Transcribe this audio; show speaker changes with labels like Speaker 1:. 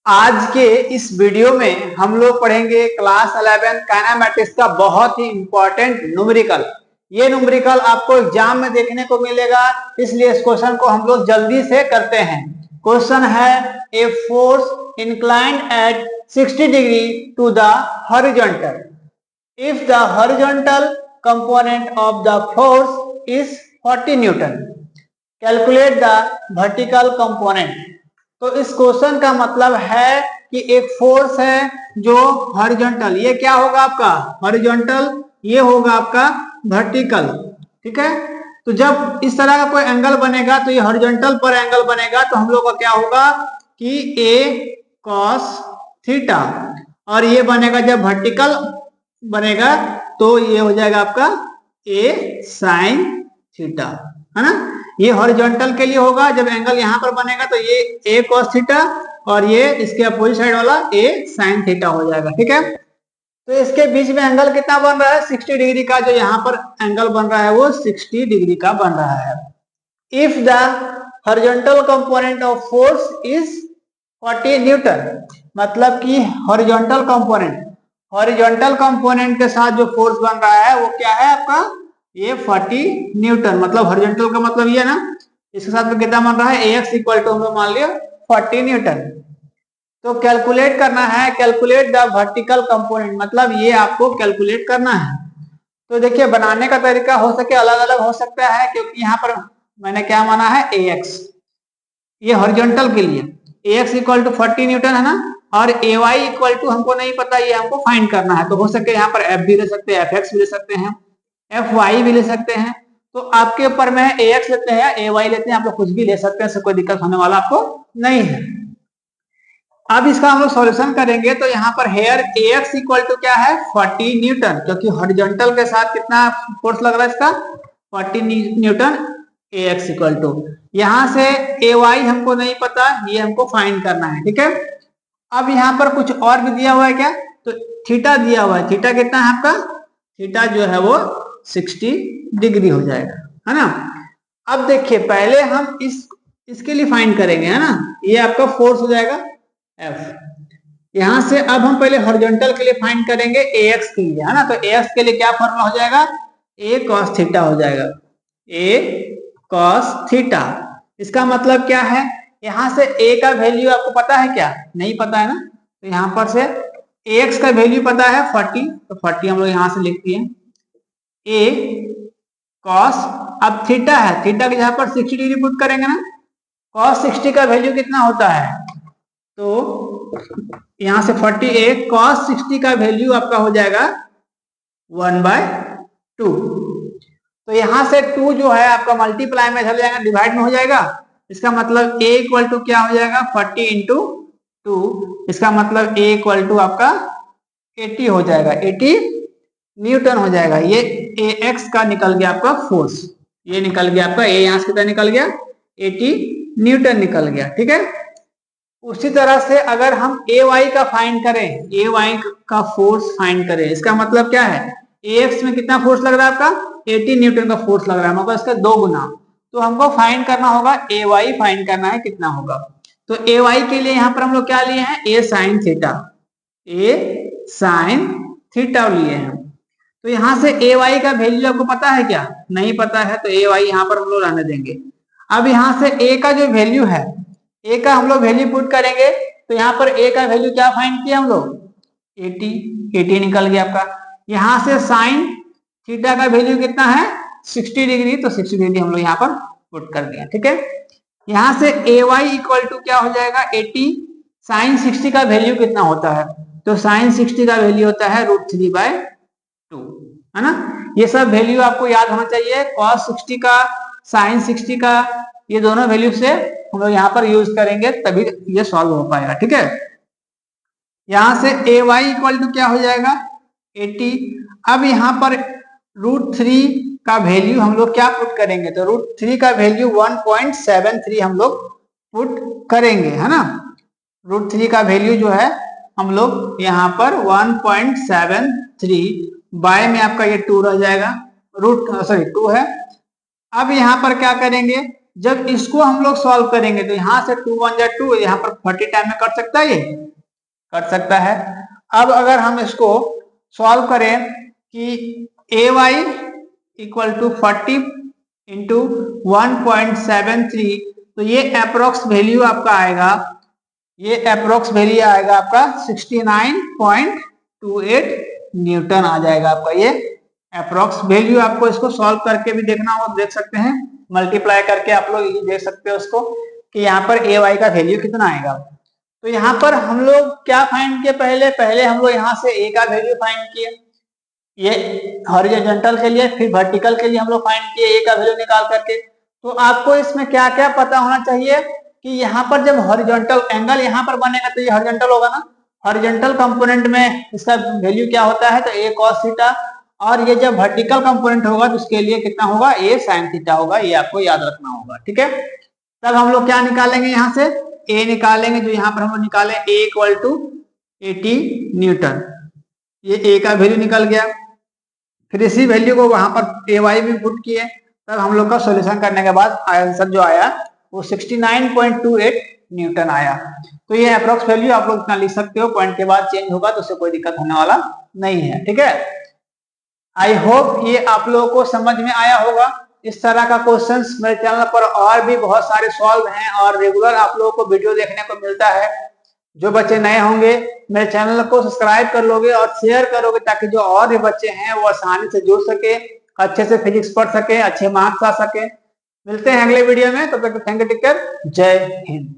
Speaker 1: आज के इस वीडियो में हम लोग पढ़ेंगे क्लास 11 काइनेमैटिक्स का बहुत ही इंपॉर्टेंट न्यूमेरिकल। ये न्यूमेरिकल आपको एग्जाम में देखने को मिलेगा, इसलिए इस क्वेश्चन को हम लोग जल्दी से करते हैं। क्वेश्चन है a force inclined at 60 degree to the horizontal if the horizontal component of the force is 40 newton, calculate the vertical component. तो इस क्वेश्चन का मतलब है कि एक फोर्स है जो हॉरिजॉन्टल, ये क्या होगा आपका हॉरिजॉन्टल, ये होगा आपका वर्टिकल। ठीक है, तो जब इस तरह का कोई एंगल बनेगा तो ये हॉरिजॉन्टल पर एंगल बनेगा, तो हम लोग का क्या होगा कि ए कॉस थीटा, और ये बनेगा जब वर्टिकल बनेगा तो ये हो जाएगा आपका ए साइन थीटा, है ना। ये हॉरिजॉन्टल के लिए होगा, जब एंगल यहां पर बनेगा तो ये ए कॉस थीटा और ये इसके अपोजिट साइड वाला ए साइन थीटा हो जाएगा। ठीक है, तो इसके बीच में एंगल कितना बन रहा है 60 डिग्री का, जो यहाँ पर एंगल बन रहा है वो 60 डिग्री का बन रहा है। If the horizontal component of force is 40 Newton, मतलब कि हॉरिजॉन्टल कंपोनेंट के साथ जो फोर्स बन रहा है वो क्या है आपका ये 40 न्यूटन, मतलब हॉरिजॉन्टल का मतलब ये ना, इसके साथ में कितना बन रहा है AX इक्वल टू हम लोग मान लिया 40 न्यूटन। तो कैलकुलेट करना है, कैलकुलेट द वर्टिकल कंपोनेंट, मतलब ये आपको कैलकुलेट करना है। तो देखिए बनाने का तरीका हो सके अलग अलग हो सकता है, क्योंकि यहाँ पर मैंने क्या माना है AX, ये हॉरिजॉन्टल के लिए AX इक्वल टू 40 न्यूटन है ना, और AY इक्वल टू हमको नहीं पता, ये हमको फाइंड करना है। तो हो सके यहाँ पर F भी ले सकते हैं, FX भी ले सकते हैं, FY भी ले सकते हैं। तो आपके ऊपर में AX लेते हैं या AY लेते हैं, आप लोग कुछ भी ले सकते हैं, इससे कोई दिक्कत होने वाला आपको नहीं है। अब इसका हम लोग सॉल्यूशन करेंगे, तो यहाँ पर हेयर AX इक्वल टू क्या है 40 न्यूटन, क्योंकि हॉरिजॉन्टल के साथ कितना फोर्स लग रहा है इसका 40 न्यूटन। AX इक्वल टू यहाँ से AY हमको नहीं पता, ये हमको फाइंड करना है। ठीक है, अब यहाँ पर कुछ और भी दिया हुआ है क्या, तो थीटा दिया हुआ है। थीटा कितना है आपका, थीटा जो है वो 60 डिग्री हो जाएगा, है ना। अब देखिए पहले हम इसके लिए फाइंड करेंगे, है ना, ये आपका फोर्स हो जाएगा F। यहां से अब हम पहले हॉरिजॉन्टल के लिए फाइंड करेंगे AX के लिए, है ना। तो AX के लिए क्या फॉर्मूला हो जाएगा A cos थीटा हो जाएगा, A cos थीटा। इसका मतलब क्या है, यहां से A का वैल्यू आपको पता है क्या, नहीं पता है ना, तो यहां पर से AX का वैल्यू पता है 40, तो 40 हम लोग यहां से लिख दिए A cos, अब थीटा है, थीटा के जगह पर 60 डिग्री पुट करेंगे ना, cos 60 का वैल्यू कितना होता है, तो यहां से 48 cos 60 का वैल्यू आपका हो जाएगा 1/2। तो यहां से 2 जो है आपका मल्टीप्लाई में चल जाएगा, डिवाइड में हो जाएगा। इसका मतलब A इक्वल टू क्या हो जाएगा 40 इंटू 2, इसका मतलब A इक्वल टू आपका 80 हो जाएगा, 80 न्यूटन हो जाएगा। ये AX का निकल गया आपका फोर्स, ये निकल गया आपका A, यहां से कितना निकल गया 80 न्यूटन निकल गया। ठीक है, उसी तरह से अगर हम AY का फाइंड करें, AY का फोर्स फाइंड करें, इसका मतलब क्या है AX में कितना फोर्स लग रहा है आपका 80 न्यूटन का फोर्स लग रहा है, मतलब इसका 2 गुना। तो हमको फाइंड करना होगा AY, फाइंड करना है कितना होगा। तो AY के लिए यहाँ पर हम लोग क्या लिए हैं A sine theta, A sine theta लिए हैं। तो यहाँ से AY का वैल्यू आपको पता है क्या, नहीं पता है, तो AY यहाँ पर हम लोग रहने देंगे। अब यहाँ से A का जो वैल्यू है, A का हम लोग वैल्यू पुट करेंगे, तो यहाँ पर A का वैल्यू क्या फाइंड किया हम लोग 80 निकल गया आपका। यहाँ से साइन थीटा का वैल्यू कितना है 60 डिग्री, तो 60 डिग्री हम लोग यहाँ पर पुट कर दिया। ठीक है, यहाँ से AY इक्वल टू क्या हो जाएगा 80, साइन 60 का वैल्यू कितना होता है, तो साइन 60 का वैल्यू होता है √3/2, है ना। ये सब वैल्यू आपको याद होना चाहिए, cos 60 का साइन 60 का, ये दोनों वैल्यू से हम लोग यहाँ पर यूज करेंगे तभी ये सॉल्व हो पाएगा। ठीक है, यहां से AY इक्वल टू क्या हो जाएगा 80। अब यहाँ पर √3 का वैल्यू हम लोग क्या पुट करेंगे, तो √3 का वैल्यू 1.73 हम लोग पुट करेंगे, है ना। √3 का वैल्यू जो है हम लोग यहाँ पर 1.73 बाय में आपका ये 2 रह जाएगा, 2 है। अब यहाँ पर क्या करेंगे, जब इसको हम लोग सॉल्व करेंगे तो यहाँ से 2 1 जा 2, यहाँ पर 40 टाइम में कर सकता है, ये कर सकता है। अब अगर हम इसको सॉल्व करें कि ay इक्वल टू 40 इंटू 1.73, तो ये अप्रोक्स वैल्यू आपका आएगा, ये अप्रोक्स वैल्यू आएगा आपका 69.28 न्यूटन आ जाएगा आपका ये अप्रोक्स वैल्यू। आपको इसको सॉल्व करके भी देखना हो, देख सकते हैं, मल्टीप्लाई करके आप लोग ये देख सकते हो उसको कि यहाँ पर ए वाई का वैल्यू कितना आएगा। तो यहाँ पर हम लोग क्या फाइंड किए, पहले हम लोग यहाँ से ए का वैल्यू फाइंड किए, ये हॉरिजॉन्टल के लिए, फिर वर्टिकल के लिए हम लोग फाइंड किए ए का वैल्यू निकाल करके। तो आपको इसमें क्या क्या पता होना चाहिए कि यहाँ पर जब हॉरिजॉन्टल एंगल यहाँ पर बनेगा तो ये हॉरिजॉन्टल होगा ना, हॉरिजॉन्टल कंपोनेंट में इसका वैल्यू क्या होता है, तो ए कॉस थीटा, और ये जब वर्टिकल कंपोनेंट होगा तो उसके लिए कितना होगा, ए साइन थीटा होगा, ये आपको याद रखना होगा, ठीक है। तब हम लोग क्या निकालेंगे, यहाँ से ए निकालेंगे, जो यहाँ पर हम लोग निकाले ए इक्वल टू 80 न्यूटन, ये ए का वैल्यू निकल गया। फिर इसी वैल्यू को वहां पर ए वाई भी पुट किए, तब हम लोग का सॉल्यूशन करने के बाद आंसर जो आया वो 69.28 न्यूटन आया। तो ये अप्रोक्स वैल्यू आप लोग इतना लिख सकते हो, पॉइंट के बाद चेंज होगा तो उससे कोई दिक्कत होने वाला नहीं है, ठीक है। आई होप ये आप लोगों को समझ में आया होगा। इस तरह का क्वेश्चंस मेरे चैनल पर और भी बहुत सारे सॉल्व हैं और रेगुलर आप लोगों को वीडियो देखने को मिलता है। जो बच्चे नए होंगे मेरे चैनल को सब्सक्राइब कर लोगे और शेयर करोगे ताकि जो और भी बच्चे हैं वो आसानी से जुड़ सके, अच्छे से फिजिक्स पढ़ सके, अच्छे मार्क्स आ सके। मिलते हैं अगले वीडियो में, तब तक थैंक यू, टेक केयर, जय हिंद।